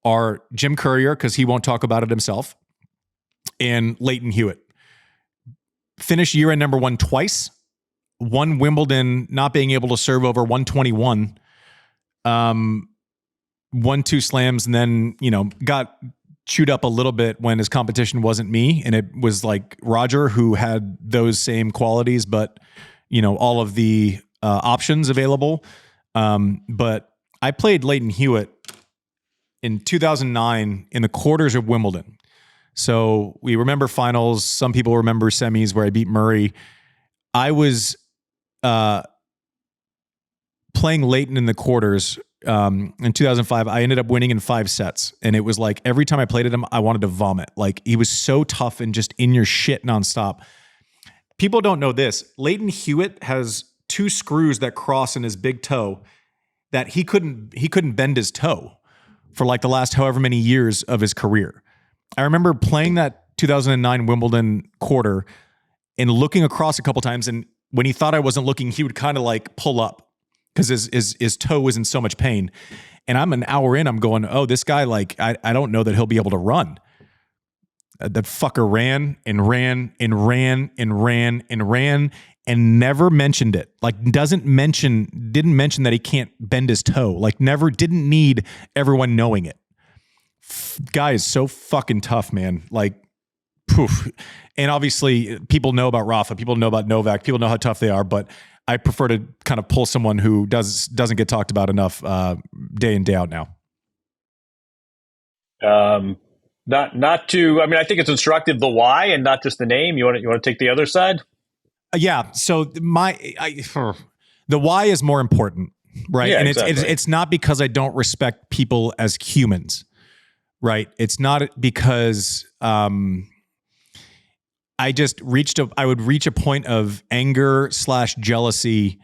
are Jim Courier, because he won't talk about it himself, and Leighton Hewitt. Finished year-end number 1 twice. Won Wimbledon not being able to serve over 121. Won 2 slams, and then, got chewed up a little bit when his competition wasn't me. And it was like Roger, who had those same qualities, but, all of the options available. But I played Leighton Hewitt in 2009 in the quarters of Wimbledon. So we remember finals. Some people remember semis where I beat Murray. I was playing Leighton in the quarters in 2005. I ended up winning in 5 sets. And it was like every time I played him, I wanted to vomit. Like, he was so tough and just in your shit nonstop. People don't know this. Leighton Hewitt has 2 screws that cross in his big toe that he couldn't bend his toe for like the last however many years of his career. I remember playing that 2009 Wimbledon quarter and looking across a couple times, and when he thought I wasn't looking, he would kind of like pull up because his toe was in so much pain. And I'm an hour in, I'm going, oh, this guy, like, I don't know that he'll be able to run. That fucker ran and ran and ran and ran and ran and never mentioned it. Like, didn't mention that he can't bend his toe. Like, didn't need everyone knowing it. Guy is so fucking tough, man. Like, poof. And obviously people know about Rafa, people know about Novak, people know how tough they are, but I prefer to kind of pull someone who doesn't get talked about enough day in, day out now. Not to, I think it's instructive, the why and not just the name. You want to take the other side? Yeah. So the why is more important, right? Yeah, and exactly. it's not because I don't respect people as humans, right? It's not because I would reach a point of anger / jealousy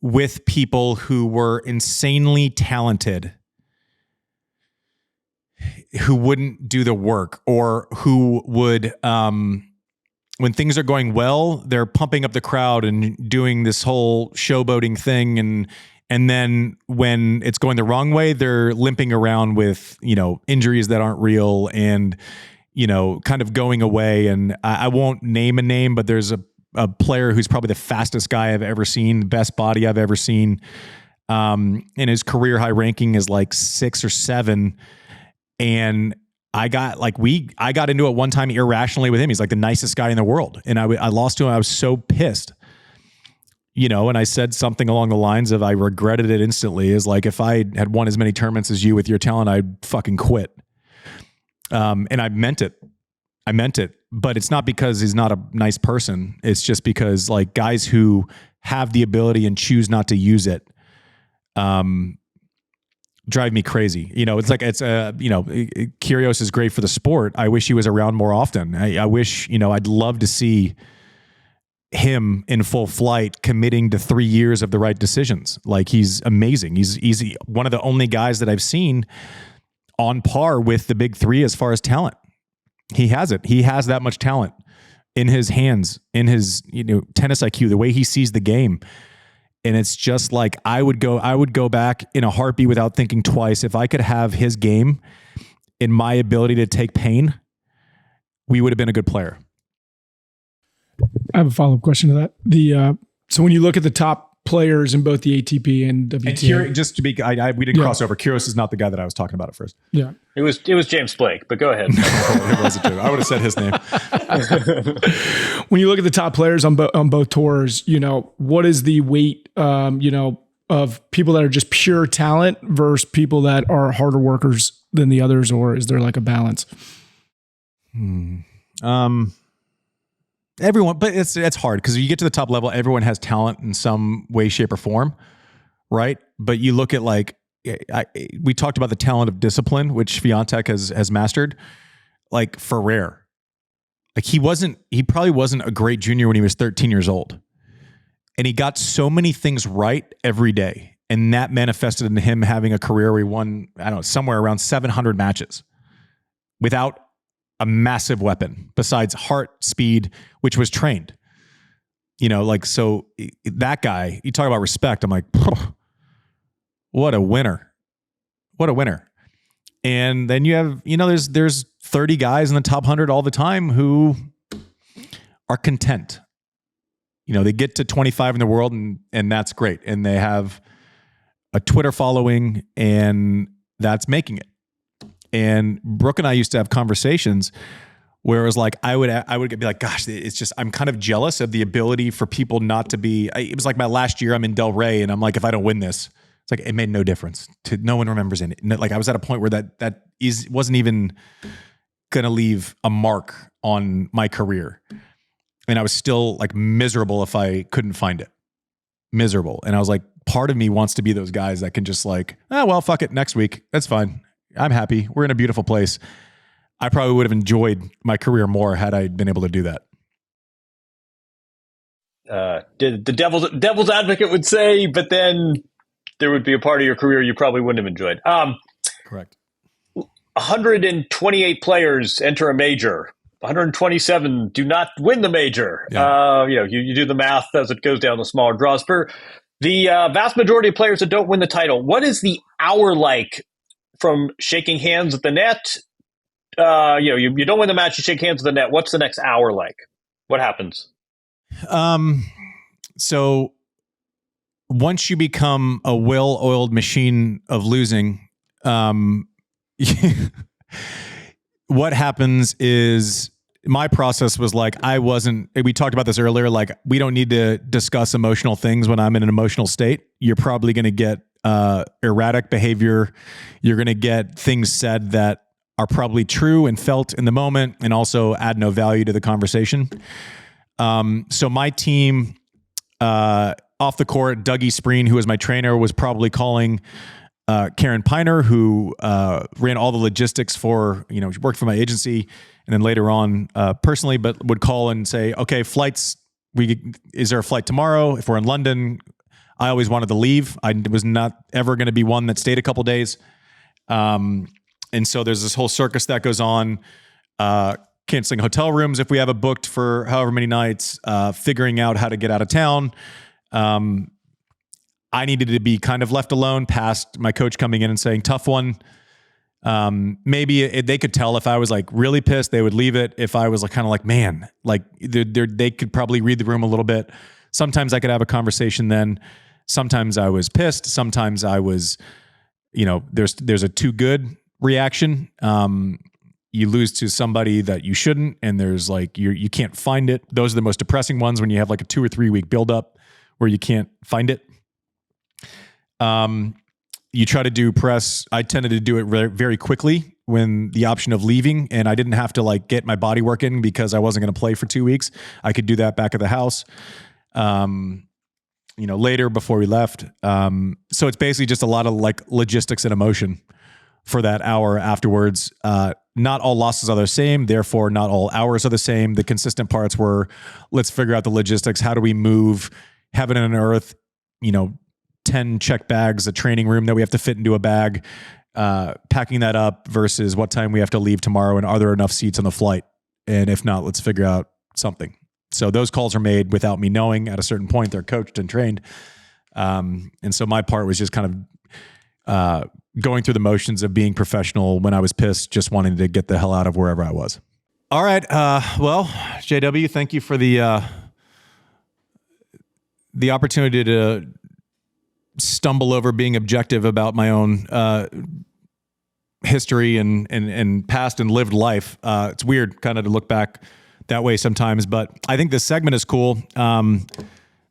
with people who were insanely talented, who wouldn't do the work, or who would, when things are going well, they're pumping up the crowd and doing this whole showboating thing. And then when it's going the wrong way, they're limping around with, injuries that aren't real and, kind of going away. And I won't name a name, but there's a player who's probably the fastest guy I've ever seen, the best body I've ever seen. And his career high ranking is like 6 or 7. And I got into it one time irrationally with him. He's like the nicest guy in the world. And I lost to him. I was so pissed, and I said something along the lines of, I regretted it instantly. Is like, if I had won as many tournaments as you with your talent, I'd fucking quit. And I meant it. But it's not because he's not a nice person. It's just because, like, guys who have the ability and choose not to use it, drive me crazy. It's like, Kyrgios is great for the sport. I wish he was around more often. I wish, I'd love to see him in full flight committing to 3 years of the right decisions. Like, he's amazing. He's one of the only guys that I've seen on par with the big three as far as talent. He has it. He has that much talent in his hands, in his, tennis IQ, the way he sees the game. And it's just like, I would go back in a heartbeat without thinking twice. If I could have his game in my ability to take pain, we would have been a good player. I have a follow-up question to that. So when you look at the top players in both the ATP and WTA, and just to be, we didn't cross over. Kyrgios is not the guy that I was talking about at first. Yeah, it was James Blake. But go ahead. It wasn't James. I would have said his name. When you look at the top players on both tours, what is the weight, of people that are just pure talent versus people that are harder workers than the others, or is there like a balance? Everyone, but it's hard because you get to the top level, everyone has talent in some way, shape, or form, right? But you look at we talked about the talent of discipline, which Swiatek has mastered. Like Ferrer, he probably wasn't a great junior when he was 13 years old, and he got so many things right every day, and that manifested in him having a career where he won, somewhere around 700 matches without a massive weapon besides heart, speed, which was trained. So that guy, you talk about respect. I'm like, what a winner. What a winner. And then you have, there's 30 guys in the top 100 all the time who are content. They get to 25 in the world and that's great. And they have a Twitter following and that's making it. And Brooke and I used to have conversations where it was like, I would be like, gosh, it's just, I'm kind of jealous of the ability for people not to be, it was like my last year I'm in Del Rey and I'm like, if I don't win this, it's like, it made no difference. No one remembers it. Like I was at a point where that wasn't even going to leave a mark on my career. And I was still like miserable if I couldn't find it. Miserable. And I was like, part of me wants to be those guys that can just like, well, fuck it, next week. That's fine. I'm happy. We're in a beautiful place. I probably would have enjoyed my career more had I been able to do that. The devil's advocate would say, but then there would be a part of your career you probably wouldn't have enjoyed. Correct. 128 players enter a major. 127 do not win the major. Yeah. You do the math as it goes down the smaller draws. For the vast majority of players that don't win the title, what is the hour like from shaking hands at the net? You don't win the match, you shake hands at the net. What's the next hour like? What happens? So once you become a well-oiled machine of losing, what happens is my process was like, we talked about this earlier, like we don't need to discuss emotional things when I'm in an emotional state. You're probably going to get erratic behavior. You're going to get things said that are probably true and felt in the moment and also add no value to the conversation. So my team off the court, Dougie Spreen, who was my trainer, was probably calling Karen Piner, who ran all the logistics for, she worked for my agency and then later on personally, but would call and say, okay, flights, is there a flight tomorrow? If we're in London, I always wanted to leave. I was not ever going to be one that stayed a couple days. And so there's this whole circus that goes on, canceling hotel rooms if we have it booked for however many nights, figuring out how to get out of town. I needed to be kind of left alone past my coach coming in and saying, tough one. Maybe they could tell if I was like really pissed, they would leave it. If I was like kind of like, man, like they could probably read the room a little bit. Sometimes I could have a conversation then. Sometimes I was pissed. Sometimes I was, there's a too good reaction. You lose to somebody that you shouldn't, and there's like, you can't find it. Those are the most depressing ones when you have like a 2 or 3 week buildup where you can't find it. You try to do press. I tended to do it very, very quickly when the option of leaving, and I didn't have to like get my body working because I wasn't going to play for 2 weeks. I could do that back at the house. later before we left. So it's basically just a lot of like logistics and emotion for that hour afterwards. Not all losses are the same. Therefore, not all hours are the same. The consistent parts were, let's figure out the logistics. How do we move heaven and earth, 10 check bags, a training room that we have to fit into a bag, packing that up versus what time we have to leave tomorrow. And are there enough seats on the flight? And if not, let's figure out something. So those calls are made without me knowing. At a certain point, they're coached and trained. And so my part was just kind of going through the motions of being professional when I was pissed, just wanting to get the hell out of wherever I was. All right. Well, JW, thank you for the opportunity to stumble over being objective about my own history and past and lived life. It's weird kind of to look back that way sometimes, but I think this segment is cool.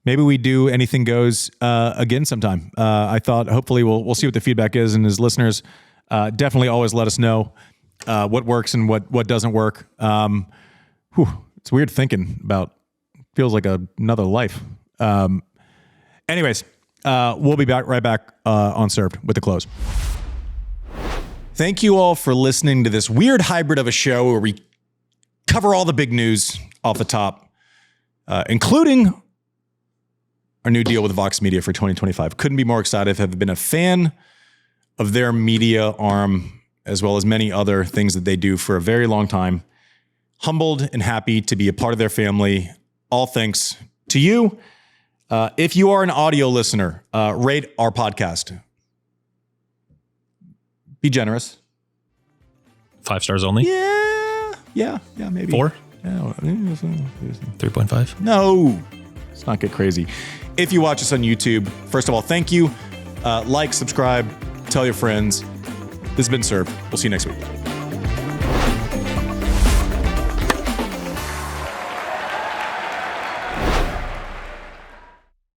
Maybe we do Anything Goes again sometime. I thought hopefully we'll see what the feedback is, and as listeners, definitely always let us know what works and what doesn't work. It's weird thinking about. Feels like another life. Anyways, we'll be right back on Served with the close. Thank you all for listening to this weird hybrid of a show where we cover all the big news off the top, including our new deal with Vox Media for 2025. Couldn't be more excited. Have been a fan of their media arm, as well as many other things that they do for a very long time. Humbled and happy to be a part of their family. All thanks to you. If you are an audio listener, rate our podcast. Be generous. 5 stars only? Yeah, maybe. 4? Yeah, 3.5? No, let's not get crazy. If you watch us on YouTube, first of all, thank you. Like, subscribe, tell your friends. This has been Served. We'll see you next week.